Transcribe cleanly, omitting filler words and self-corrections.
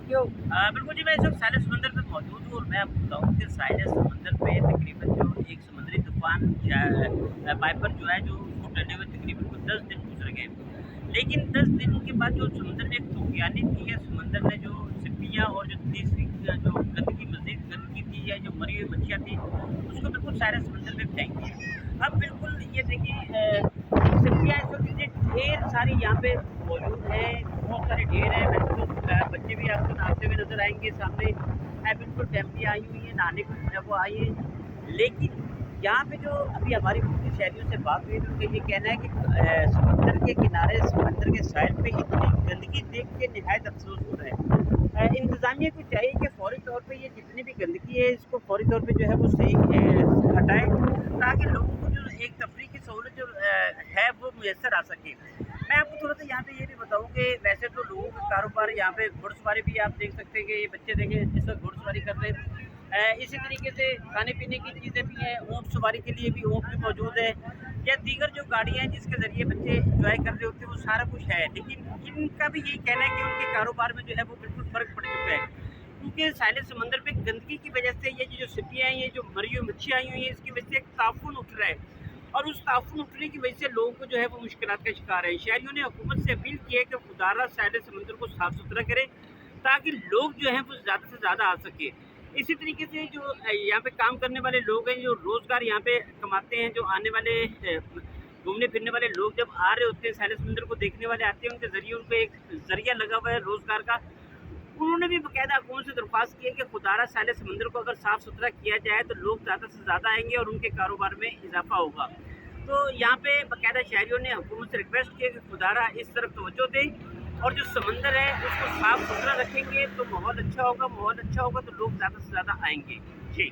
क्यों? बिल्कुल जी, मैं इस वक़्त साहिल समंदर पे मौजूद हूँ और मैं आपको बताऊँ कि साहिल समंदर पे तकरीबन जो एक समुद्री तूफ़ान पाइपर जो है, जो उसको टले हुए तकरीबन कुछ 10 दिन गुज़र गए। लेकिन 10 दिन के बाद जो समुंदर में एक तूफ़ानी थी, या समंदर ने जो सिप्पियाँ और जो तीसरी जो गंदगी, मज़ीद गंदगी थी, या जो मरी हुई मच्छियाँ थी, उसको बिल्कुल सारे समंदर में फेंक दिया। अब बिल्कुल ये देखिए, सिप्पियाँ इस वक़्त इतने ढेर सारी यहाँ पे मौजूद हैं, बहुत सारे ढेर हैं। वैसे तो बच्चे भी आपको नहाते हुए नज़र आएँगे सामने। बिल्कुल फैमिली आई हुई है, नहाने को जो है वो आई है। लेकिन यहाँ पे जो अभी हमारी मुख्य शहरियों से बात हुई, तो उनका ये कहना है कि समंदर के किनारे, समंदर के साहिल पे इतनी गंदगी देख के निहायत अफ़सोस हो रहा है। इंतज़ामिया को चाहिए कि फ़ौरी तौर पे ये जितनी भी गंदगी है, इसको फ़ौरी तौर पे जो है वो सही हटाएँ, ताकि लोगों को जो एक तफरीह की सहूलत जो है वो मुयस्सर आ सके। मैं आपको थोड़ा-सा यहाँ पे ये भी बताऊँ कि वैसे तो लोगों का कारोबार यहाँ पे घुड़सवारी भी आप देख सकते हैं कि ये बच्चे देखें जिस वक़्त घुड़सवारी कर रहे हैं। इसी तरीके से खाने-पीने की चीज़ें भी हैं, ऊँट सवारी के लिए भी ऊँट भी मौजूद है, या दीगर जो गाड़ियाँ हैं जिसके ज़रिए बच्चे एन्जॉय कर रहे होते हैं, वो सारा कुछ है। लेकिन इनका भी यही कहना है कि उनके कारोबार में जो है वो बिल्कुल फ़र्क पड़ चुका है। क्योंकि साहिल समंदर पे गंदगी की वजह से ये जो सिप्पियाँ हैं, ये जो मरी हुई मच्छियाँ आई हुई हैं, इसकी वजह से एक ताफ़ुन उठ रहा है। और उस ताफ़ुन उठने की वजह से लोगों को जो है वो मुश्किलात का शिकार है। शहरियों ने हुकूमत से अपील की है कि खुदारा साहिल समंदर को साफ़ सुथरा करे, ताकि लोग जो हैं वो ज़्यादा से ज़्यादा आ सके। इसी तरीके से जो यहाँ पे काम करने वाले लोग हैं, जो रोज़गार यहाँ पे कमाते हैं, जो आने वाले घूमने फिरने वाले लोग जब आ रहे होते हैं, साहिल समंदर को देखने वाले आते हैं, उनके ज़रिए उनको एक ज़रिया लगा हुआ है रोज़गार का। उन्होंने भी बाकायदा हुकूमत से दरख्वास्त की है कि खुदारा साहिल समंदर को अगर साफ़ सुथरा किया जाए, तो लोग ज़्यादा से ज़्यादा आएंगे और उनके कारोबार में इजाफा होगा। तो यहाँ पे बाकायदा शहरियों ने हुकूमत से रिक्वेस्ट की है कि खुदारा इस तरफ तवज्जो दें, और जो समंदर है उसको साफ़ सुथरा रखेंगे तो माहौल अच्छा होगा, माहौल अच्छा होगा तो लोग ज़्यादा से ज़्यादा आएंगे। जी।